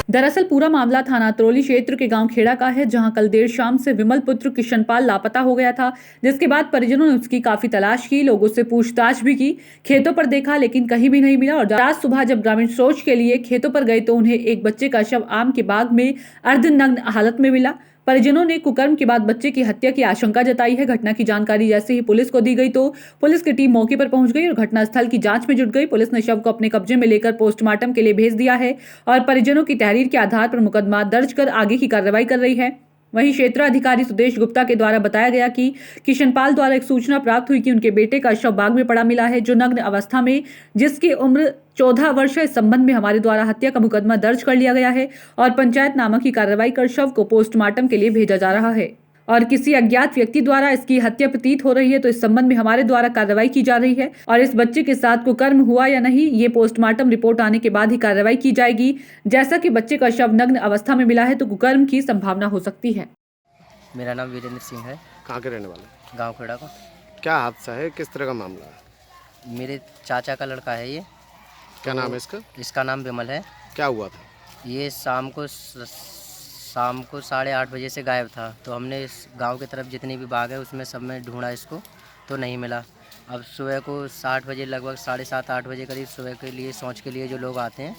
दरअसल पूरा मामला थाना अतरौली क्षेत्र के गांव खेड़ा का है, जहां कल देर शाम से विमल पुत्र किशनपाल लापता हो गया था। जिसके बाद परिजनों ने उसकी काफी तलाश की, लोगों से पूछताछ भी की, खेतों पर देखा लेकिन कहीं भी नहीं मिला। और आज सुबह जब ग्रामीण शौच के लिए खेतों पर गए तो उन्हें एक बच्चे का शव आम के बाग में अर्धनग्न हालत में मिला। परिजनों ने कुकर्म के बाद बच्चे की हत्या की आशंका जताई है। घटना की जानकारी जैसे ही पुलिस को दी गई तो पुलिस की टीम मौके पर पहुंच गई और घटनास्थल की जांच में जुट गई। पुलिस ने शव को अपने कब्जे में लेकर पोस्टमार्टम के लिए भेज दिया है और परिजनों की तहरीर के आधार पर मुकदमा दर्ज कर आगे की कार्रवाई कर रही है। वहीं क्षेत्र अधिकारी सुदेश गुप्ता के द्वारा बताया गया कि किशनपाल द्वारा एक सूचना प्राप्त हुई कि उनके बेटे का शव बाग में पड़ा मिला है, जो नग्न अवस्था में, जिसकी उम्र 14 वर्ष है। इस संबंध में हमारे द्वारा हत्या का मुकदमा दर्ज कर लिया गया है और पंचायत नामा की कार्रवाई कर शव को पोस्टमार्टम के लिए भेजा जा रहा है और किसी अज्ञात व्यक्ति द्वारा इसकी हत्या प्रतीत हो रही है, तो इस संबंध में हमारे द्वारा कार्रवाई की जा रही है और इस बच्चे के साथ कुकर्म हुआ या नहीं, ये पोस्टमार्टम रिपोर्ट आने के बाद ही कार्रवाई की जाएगी। जैसा कि बच्चे का शव नग्न अवस्था में मिला है तो कुकर्म की संभावना हो सकती है। मेरा नाम वीरेंद्र सिंह है। कहाँ के रहने वाले? गांव खेड़ा का। क्या हादसा है, किस तरह का मामला है? मेरे चाचा का लड़का है ये। क्या नाम है इसका? इसका नाम विमल है। क्या हुआ था? ये शाम को 8:30 बजे से गायब था। तो हमने इस गांव की तरफ जितनी भी बाग है उसमें सब में ढूंढा इसको, तो नहीं मिला। अब सुबह को 7 बजे, लगभग 7:30-8 बजे करीब सुबह के लिए शौच के लिए जो लोग आते हैं,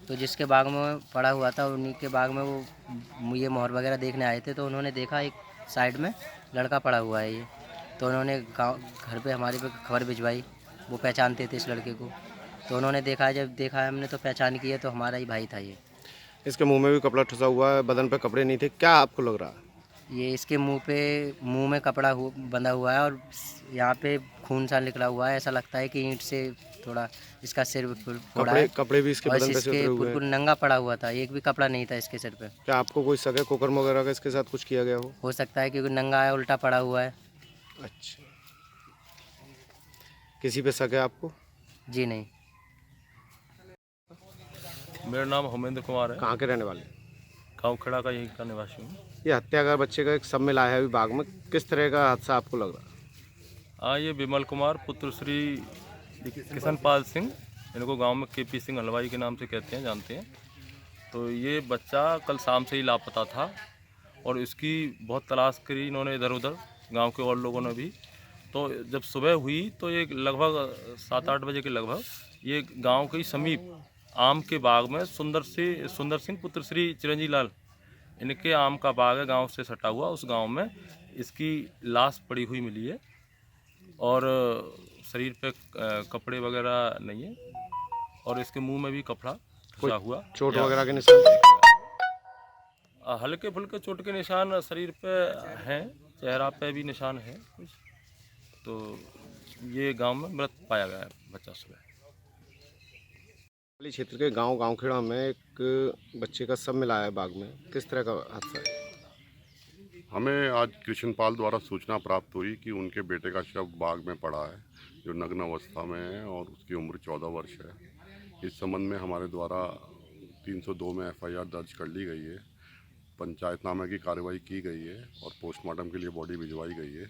तो जिसके बाग में पड़ा हुआ था उन्हीं के बाग में वो ये मोहर वगैरह देखने आए थे। तो उन्होंने देखा एक साइड में लड़का पड़ा हुआ है ये। तो उन्होंने गाँव घर पे हमारे पे खबर भिजवाई, वो पहचानते थे इस लड़के को। तो उन्होंने देखा, जब देखा हमने तो पहचान की है, तो हमारा ही भाई था ये। इसके मुंह में भी कपड़ा ठुसा हुआ है, बदन पे कपड़े नहीं थे, क्या आपको लग रहा है? ये इसके मुंह में कपड़ा बंधा हुआ है और यहाँ पे खून सा निकला हुआ है। ऐसा लगता है कि ईंट से थोड़ा इसका सिर फोड़ा है। कपड़े भी इसके और बदन पे से उतरे हुए हैं। बिल्कुल नंगा पड़ा हुआ था, एक भी कपड़ा नहीं था इसके सिर पे। क्या आपको कोई शक है कुकर्म वगैरह का इसके साथ कुछ किया गया हो सकता है क्योंकि नंगा है, उल्टा पड़ा हुआ है। अच्छा, किसी पे शक है आपको? जी नहीं। मेरा नाम होमेंद्र कुमार है। कहाँ के रहने वाले? गाँव खेड़ा का यहीं का निवासी हूँ। ये हत्या का बच्चे का एक सब मिला है अभी बाग में, किस तरह का हादसा आपको लग रहा है? हाँ, ये विमल कुमार पुत्र श्री किशनपाल सिंह, इनको गांव में केपी सिंह हलवाई के नाम से कहते हैं, जानते हैं। तो ये बच्चा कल शाम से ही लापता था और इसकी बहुत तलाश करी इन्होंने, इधर उधर गांव के और लोगों ने भी। तो जब सुबह हुई तो ये लगभग 7-8 बजे के लगभग ये गांव के समीप आम के बाग में सुंदर सिंह पुत्र श्री चिरंजीव लाल, इनके आम का बाग है, गांव से सटा हुआ, उस गांव में इसकी लाश पड़ी हुई मिली है और शरीर पे कपड़े वगैरह नहीं है और इसके मुंह में भी कपड़ा फंसा हुआ। चोट वगैरह के निशान? हल्के फुल्के चोट के निशान शरीर पे हैं, चेहरा पे भी निशान है कुछ। तो ये गांव में मृत पाया गया है बच्चा सुबह। क्षेत्र के गांव खेड़ा में एक बच्चे का सब मिला है बाग में, किस तरह का हादसा है? हमें आज कृष्णपाल द्वारा सूचना प्राप्त हुई कि उनके बेटे का शव बाग में पड़ा है, जो नग्न अवस्था में है और उसकी उम्र 14 वर्ष है। इस संबंध में हमारे द्वारा 302 में FIR दर्ज कर ली गई है, पंचायतनामे की कार्रवाई की गई है और पोस्टमार्टम के लिए बॉडी भिजवाई गई है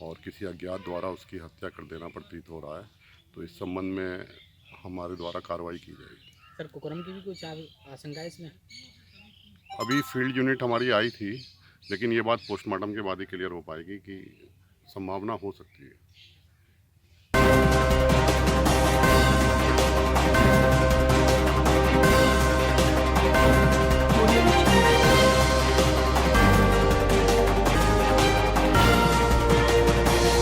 और किसी अज्ञात द्वारा उसकी हत्या कर देना प्रतीत हो रहा है। तो इस संबंध में हमारे द्वारा कार्रवाई की जाएगी। सर, कुकर्म की भी कुछ आशंका है इसमें? अभी फील्ड यूनिट हमारी आई थी, लेकिन ये बात पोस्टमार्टम के बाद ही क्लियर हो पाएगी कि संभावना हो सकती है।